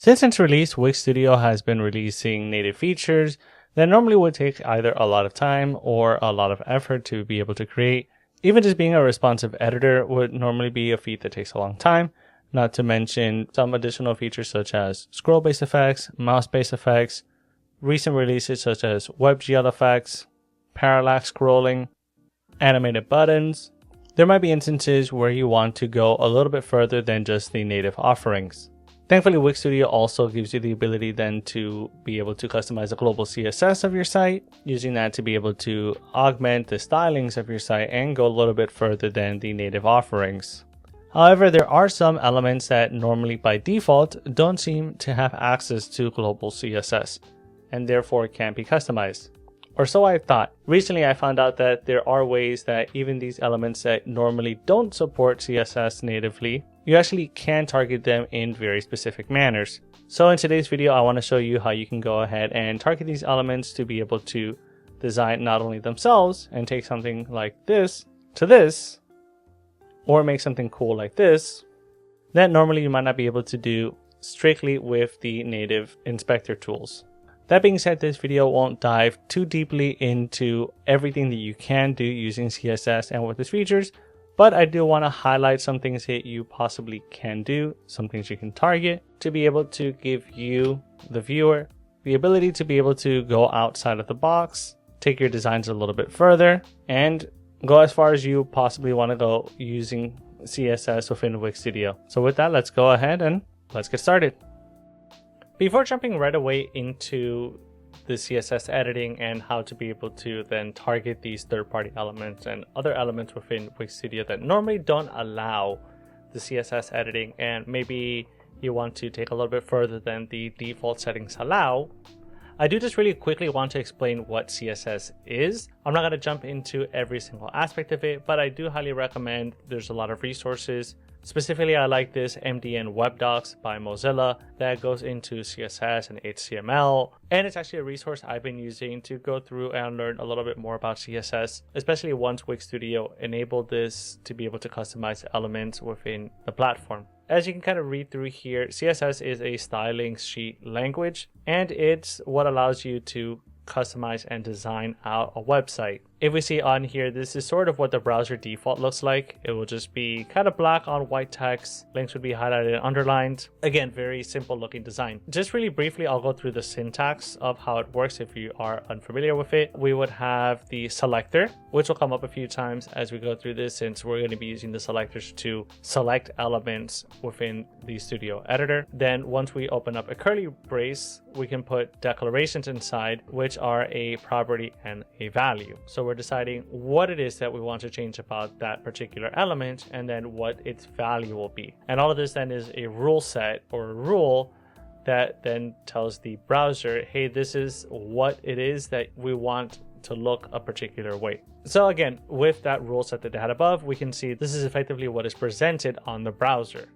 Since its release, Wix Studio has been releasing native features that normally would take either a lot of time or a lot of effort to be able to create. Even just being a responsive editor would normally be a feat that takes a long time, not to mention some additional features such as scroll-based effects, mouse-based effects, recent releases such as WebGL effects, parallax scrolling, animated buttons. There might be instances where you want to go a little bit further than just the native offerings. Thankfully, Wix Studio also gives you the ability then to be able to customize the global CSS of your site, using that to be able to augment the stylings of your site and go a little bit further than the native offerings. However, there are some elements that normally by default don't seem to have access to global CSS and therefore can't be customized. Or so I thought. Recently, I found out that there are ways that even these elements that normally don't support CSS natively, you actually can target them in very specific manners. So in today's video, I want to show you how you can go ahead and target these elements to be able to design not only themselves and take something like this to this, or make something cool like this, that normally you might not be able to do strictly with the native inspector tools. That being said, this video won't dive too deeply into everything that you can do using CSS and with its features, but I do want to highlight some things that you possibly can do, some things you can target to be able to give you, the viewer, the ability to be able to go outside of the box, take your designs a little bit further, and go as far as you possibly want to go using CSS within Wix Studio. So with that, let's go ahead and let's get started. Before jumping right away into the CSS editing and how to be able to then target these third-party elements and other elements within Wix Studio that normally don't allow the CSS editing, and maybe you want to take a little bit further than the default settings allow, I do just really quickly want to explain what CSS is. I'm not going to jump into every single aspect of it, but I do highly recommend. There's a lot of resources. Specifically, I like this MDN Web Docs by Mozilla that goes into CSS and HTML. And it's actually a resource I've been using to go through and learn a little bit more about CSS, especially once Wix Studio enabled this to be able to customize elements within the platform. As you can kind of read through here, CSS is a styling sheet language, and it's what allows you to customize and design out a website. If we see on here, this is sort of what the browser default looks like. It will just be kind of black on white text. Links would be highlighted and underlined. Again, very simple looking design. Just really briefly, I'll go through the syntax of how it works if you are unfamiliar with it. We would have the selector, which will come up a few times as we go through this, since we're going to be using the selectors to select elements within the Studio editor. Then once we open up a curly brace, we can put declarations inside, which are a property and a value. So we're deciding what it is that we want to change about that particular element and then what its value will be. And all of this then is a rule set or a rule that then tells the browser, hey, this is what it is that we want to look a particular way. So again, with that rule set that they had above, we can see this is effectively what is presented on the browser.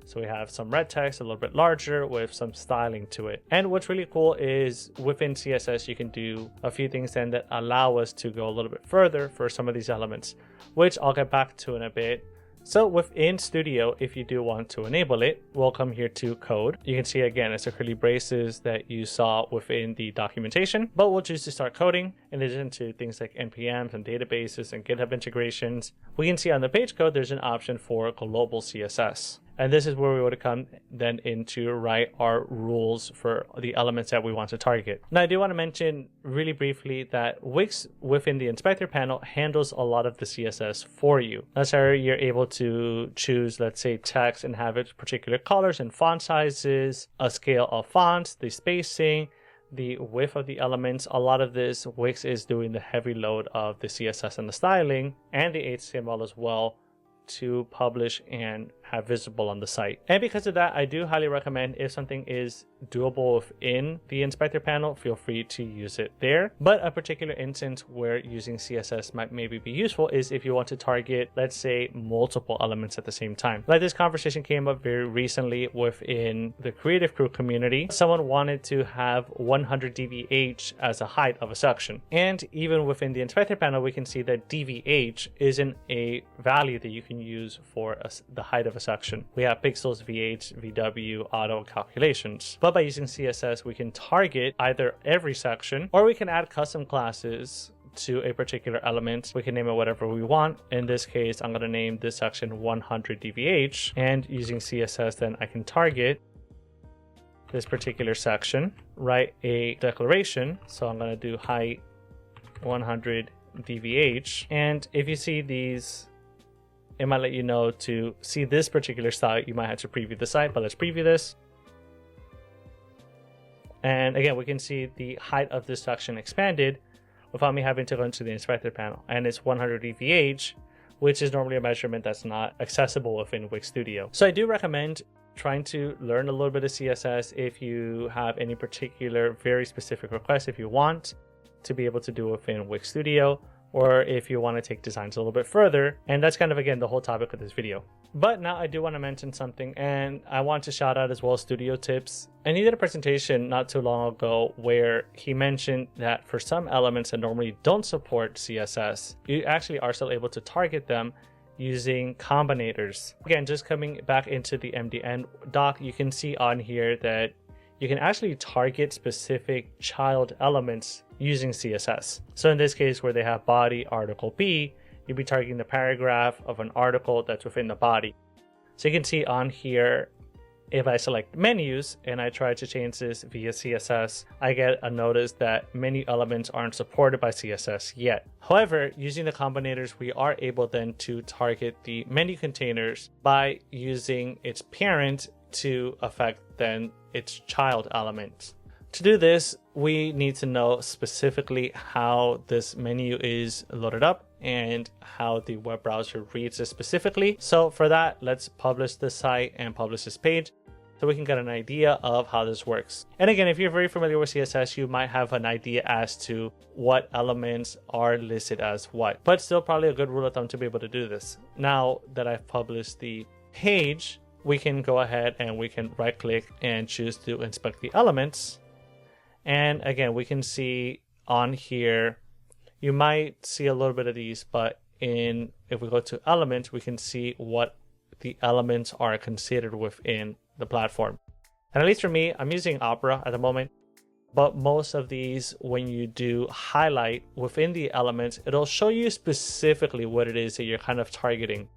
So we have some red text, a little bit larger with some styling to it. And what's really cool is within CSS, you can do a few things then that allow us to go a little bit further for some of these elements, which I'll get back to in a bit. So within Studio, if you do want to enable it, we'll come here to code. You can see again, it's the curly braces that you saw within the documentation, but we'll choose to start coding. In addition to things like NPMs and databases and GitHub integrations, we can see on the page code, there's an option for global CSS. And this is where we would come then in to write our rules for the elements that we want to target. Now, I do want to mention really briefly that Wix within the inspector panel handles a lot of the CSS for you. That's how you're able to choose, let's say, text and have its particular colors and font sizes, a scale of fonts, the spacing, the width of the elements. A lot of this, Wix is doing the heavy load of the CSS and the styling and the HTML as well to publish and have visible on the site. And because of that, I do highly recommend, if something is doable within the inspector panel, feel free to use it there. But a particular instance where using CSS might maybe be useful is if you want to target, let's say, multiple elements at the same time. Like this conversation came up very recently within the creative crew community. Someone wanted to have 100 dvh as a height of a section. And even within the inspector panel, we can see that dvh isn't a value that you can use for the height of a section. We have pixels, VH, VW, auto, calculations. But by using CSS, we can target either every section, or we can add custom classes to a particular element. We can name it whatever we want. In this case, I'm going to name this section 100 dvh, and using CSS, then I can target this particular section, write a declaration. So I'm going to do height 100 dvh, and if you see these, it might let you know to see this particular style. You might have to preview the site, but let's preview this. And again, we can see the height of this section expanded without me having to go into the inspector panel, and it's 100 dvh, which is normally a measurement that's not accessible within Wix Studio. So I do recommend trying to learn a little bit of CSS if you have any particular very specific requests, if you want to be able to do within Wix Studio, or if you want to take designs a little bit further. And that's kind of, again, the whole topic of this video. But now I do want to mention something, and I want to shout out as well Studio Tips. And he did a presentation not too long ago where he mentioned that for some elements that normally don't support CSS, you actually are still able to target them using combinators. Again, just coming back into the MDN doc, you can see on here that you can actually target specific child elements using CSS. So in this case, where they have body article B, you'll be targeting the paragraph of an article that's within the body. So you can see on here, if I select menus and I try to change this via CSS, I get a notice that menu elements aren't supported by CSS yet. However, using the combinators, we are able then to target the menu containers by using its parent to affect then its child element. To do this, we need to know specifically how this menu is loaded up and how the web browser reads it specifically. So for that, let's publish this site and publish this page so we can get an idea of how this works. And again, if you're very familiar with CSS, you might have an idea as to what elements are listed as what, but still probably a good rule of thumb to be able to do this. Now that I've published the page, we can go ahead and we can right click and choose to inspect the elements. And again, we can see on here, you might see a little bit of these, but if we go to elements, we can see what the elements are considered within the platform. And at least for me, I'm using Opera at the moment, but most of these, when you do highlight within the elements, it'll show you specifically what it is that you're kind of targeting.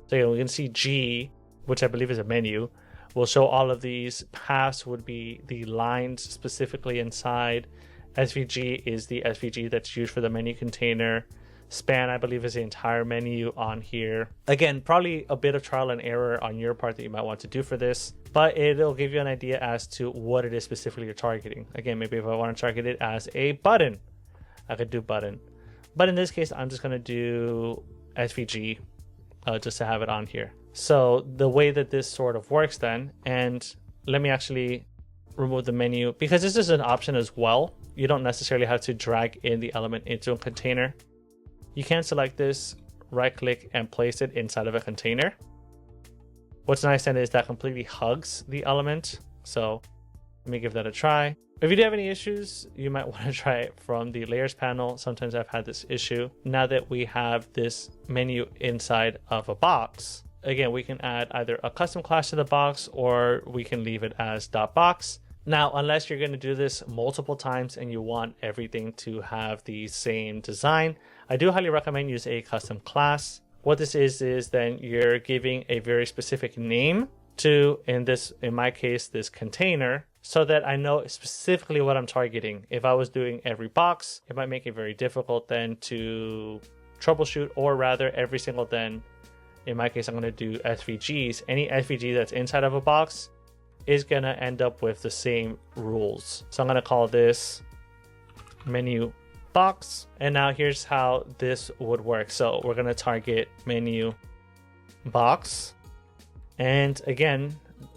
So we can see G, which I believe is a menu, will show all of these. Paths would be the lines specifically inside. SVG is the SVG that's used for the menu container. Span, I believe, is the entire menu on here. Again, probably a bit of trial and error on your part that you might want to do for this, but it'll give you an idea as to what it is specifically you're targeting. Again, maybe if I want to target it as a button, I could do button. But in this case, I'm just going to do SVG just to have it on here. So the way that this sort of works then, and let me actually remove the menu because this is an option as well. You don't necessarily have to drag in the element into a container. You can select this, right click and place it inside of a container. What's nice then is that completely hugs the element. So let me give that a try. If you do have any issues, you might want to try it from the layers panel. Sometimes I've had this issue. Now that we have this menu inside of a box, again, we can add either a custom class to the box or we can leave it as .box. Now, unless you're going to do this multiple times and you want everything to have the same design, I do highly recommend use a custom class. What this is then you're giving a very specific name to, in my case, this container, so that I know specifically what I'm targeting. If I was doing every box, it might make it very difficult then to troubleshoot, or rather every single then, in my case, I'm going to do SVGs. Any SVG that's inside of a box is going to end up with the same rules. So I'm going to call this menu box. And now here's how this would work. So we're going to target menu box. And again,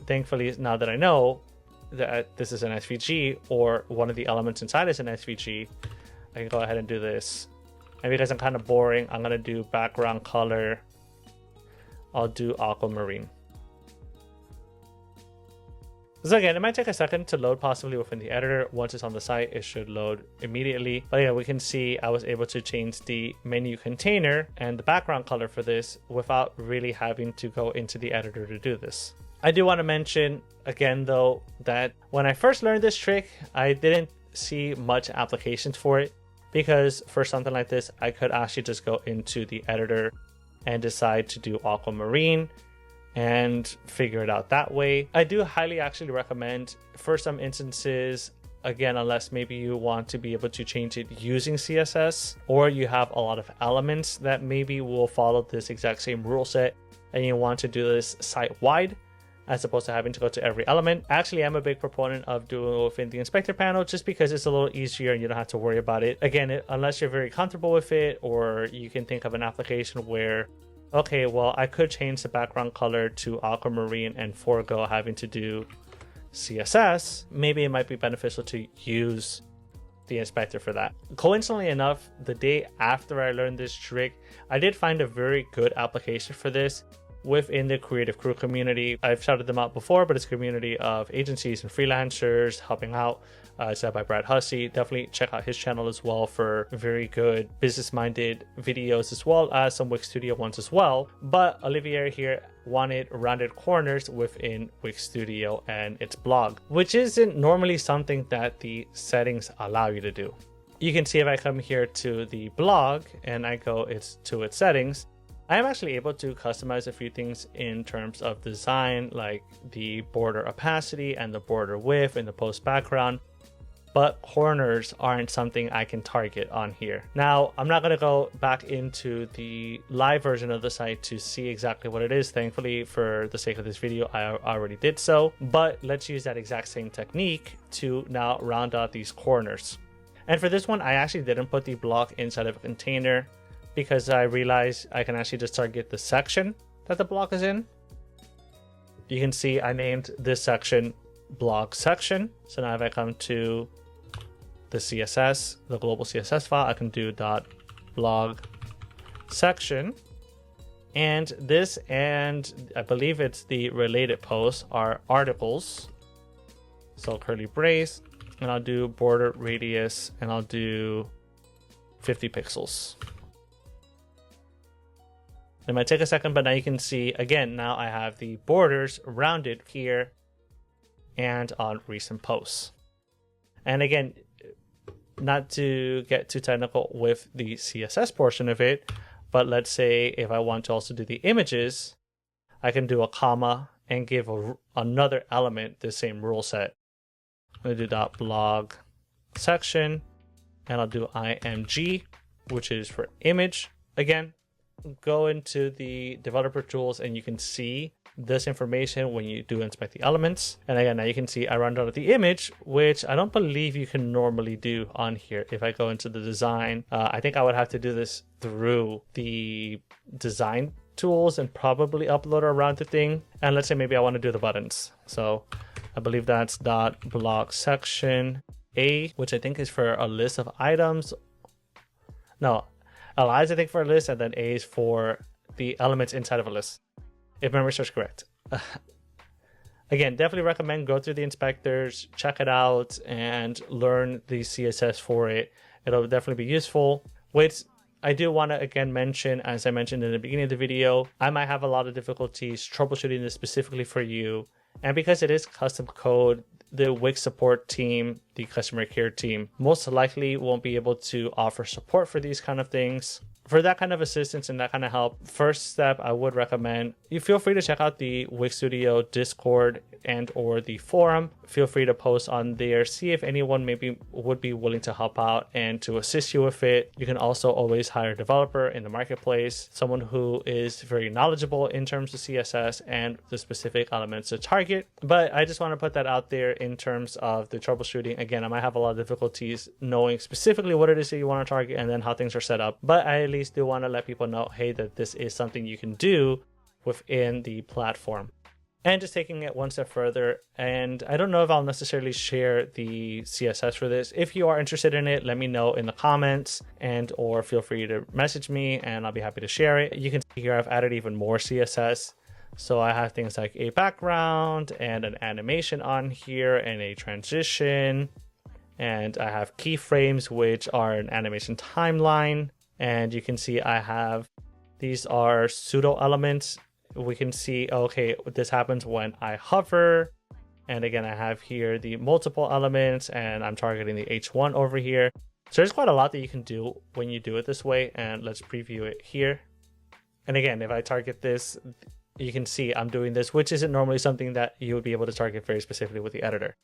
thankfully, now that I know that this is an SVG or one of the elements inside is an SVG, I can go ahead and do this. And because I'm kind of boring, I'm going to do background color. I'll do aquamarine. So again, it might take a second to load possibly within the editor. Once it's on the site, it should load immediately. But yeah, we can see I was able to change the menu container and the background color for this without really having to go into the editor to do this. I do want to mention again though that when I first learned this trick, I didn't see much applications for it, because for something like this, I could actually just go into the editor and decide to do aquamarine and figure it out that way. I do highly actually recommend for some instances, again, unless maybe you want to be able to change it using CSS, or you have a lot of elements that maybe will follow this exact same rule set and you want to do this site-wide as opposed to having to go to every element. Actually, I'm a big proponent of doing it within the inspector panel just because it's a little easier and you don't have to worry about it. Again, unless you're very comfortable with it, or you can think of an application where, okay, well, I could change the background color to aquamarine and forego having to do CSS, maybe it might be beneficial to use the inspector for that. Coincidentally enough, the day after I learned this trick, I did find a very good application for this within the Creative Crew community. I've shouted them out before, but it's a community of agencies and freelancers helping out. It's led by Brad Hussey. Definitely check out his channel as well for very good business-minded videos, as well as some Wix Studio ones as well. But Olivier here wanted rounded corners within Wix Studio and its blog, which isn't normally something that the settings allow you to do. You can see if I come here to the blog and I go to its settings, I am actually able to customize a few things in terms of design, like the border opacity and the border width and the post background, but corners aren't something I can target on here. Now, I'm not going to go back into the live version of the site to see exactly what it is. Thankfully, for the sake of this video, I already did so, but let's use that exact same technique to now round out these corners. And for this one, I actually didn't put the block inside of a container, because I realized I can actually just target the section that the block is in. You can see I named this section blog section. So now if I come to the CSS, the global CSS file, I can do .blog section. And this, and I believe it's the related posts, are articles. So curly brace, and I'll do border radius, and I'll do 50 pixels. It might take a second, but now you can see, again, now I have the borders rounded here and on recent posts. And again, not to get too technical with the CSS portion of it, but let's say if I want to also do the images, I can do a comma and give another element the same rule set. I'm going to do .blog section, and I'll do img, which is for image. Again, go into the developer tools and you can see this information when you do inspect the elements. And again, now you can see I round out the image, which I don't believe you can normally do on here. If I go into the design, I think I would have to do this through the design tools and probably upload a rounded thing. And let's say maybe I want to do the buttons. So I believe that's .blog section A, which I think is for a list of items. No, L is I think for a list, and then A is for the elements inside of a list, if memory serves correct. Again, definitely recommend go through the inspectors, check it out, and learn the CSS for it. It'll definitely be useful. Which I do want to again mention, as I mentioned in the beginning of the video, I might have a lot of difficulties troubleshooting this specifically for you. And because it is custom code, the Wix support team, the customer care team, most likely won't be able to offer support for these kind of things. For that kind of assistance and that kind of help, first step I would recommend you feel free to check out the Wix Studio Discord and or the forum. Feel free to post on there, see if anyone maybe would be willing to help out and to assist you with it. You can also always hire a developer in the marketplace, someone who is very knowledgeable in terms of CSS and the specific elements to target. But I just want to put that out there in terms of the troubleshooting. Again, I might have a lot of difficulties knowing specifically what it is that you want to target and then how things are set up. But I at least do want to let people know, hey, that this is something you can do within the platform. And just taking it one step further, and I don't know if I'll necessarily share the CSS for this. If you are interested in it, let me know in the comments and or feel free to message me and I'll be happy to share it. You can see here I've added even more CSS. So I have things like a background and an animation on here and a transition. And I have keyframes, which are an animation timeline. And you can see I have, these are pseudo elements. We can see, okay, this happens when I hover. And again, I have here the multiple elements and I'm targeting the H1 over here. So there's quite a lot that you can do when you do it this way. And let's preview it here. And again, if I target this, you can see I'm doing this, which isn't normally something that you would be able to target very specifically with the editor.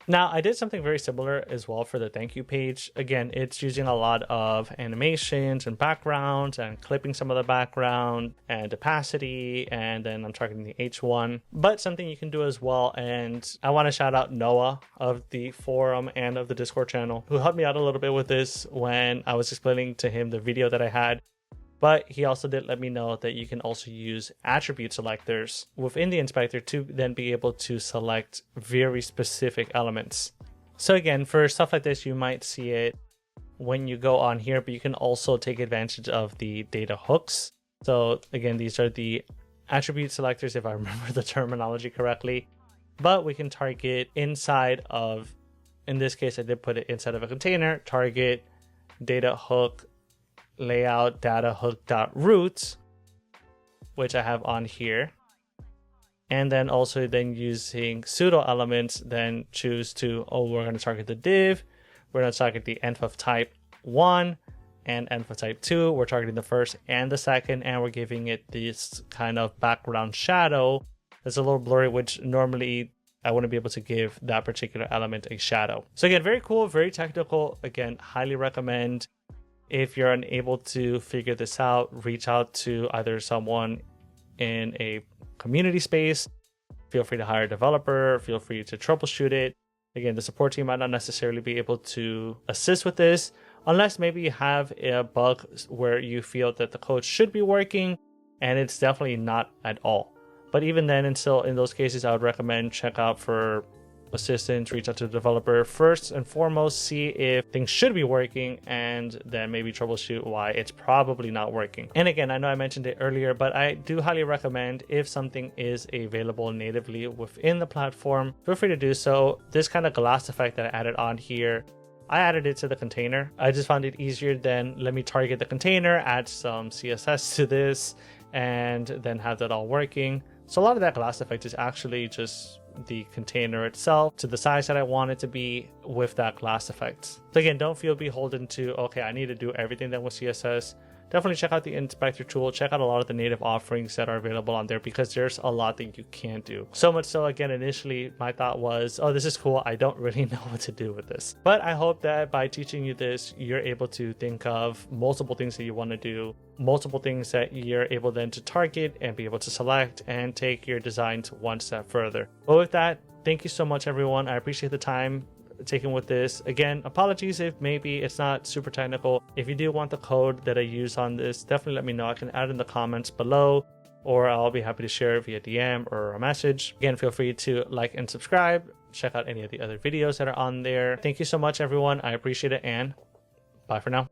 Now, I did something very similar as well for the thank you page. Again, it's using a lot of animations and backgrounds and clipping some of the background and opacity, and then I'm targeting the H1. But something you can do as well, and I want to shout out Noah of the forum and of the Discord channel, who helped me out a little bit with this when I was explaining to him the video that I had. But he also did let me know that you can also use attribute selectors within the inspector to then be able to select very specific elements. So again, for stuff like this, you might see it when you go on here, but you can also take advantage of the data hooks. So again, these are the attribute selectors, if I remember the terminology correctly, but we can target inside of, in this case, I did put it inside of a container, target data hook layout data hook.root, which I have on here. And then also then using pseudo elements, then choose to, we're going to target the div, we're going to target the env of type 1 and env of type 2. We're targeting the first and the second, and we're giving it this kind of background shadow that's a little blurry, which normally I wouldn't be able to give that particular element a shadow. So again, very cool, very technical. Again, highly recommend. If you're unable to figure this out, reach out to either someone in a community space. Feel free to hire a developer. Feel free to troubleshoot it. Again, the support team might not necessarily be able to assist with this unless maybe you have a bug where you feel that the code should be working and it's definitely not at all. But even then, and still in those cases, I would recommend check out for assistance, reach out to the developer first and foremost, see if things should be working, and then maybe troubleshoot why it's probably not working. And again, I know I mentioned it earlier, but I do highly recommend, if something is available natively within the platform, feel free to do so. This kind of glass effect that I added on here, I added it to the container. I just found it easier than let me target the container, add some CSS to this, and then have that all working. So a lot of that glass effect is actually just the container itself to the size that I want it to be with that glass effect. So again, don't feel beholden to, okay, I need to do everything done with CSS. Definitely check out the inspector tool, check out a lot of the native offerings that are available on there, because there's a lot that you can do. So much so, again, initially my thought was, oh, this is cool, I don't really know what to do with this. But I hope that by teaching you this, you're able to think of multiple things that you want to do, multiple things that you're able then to target and be able to select and take your design to one step further. But with that, thank you so much, everyone. I appreciate the time taken with this. Again, apologies if maybe it's not super technical. If you do want the code that I use on this, definitely let me know. I can add in the comments below, or I'll be happy to share it via DM or a message. Again, feel free to like and subscribe. Check out any of the other videos that are on there. Thank you so much, everyone. I appreciate it, and bye for now.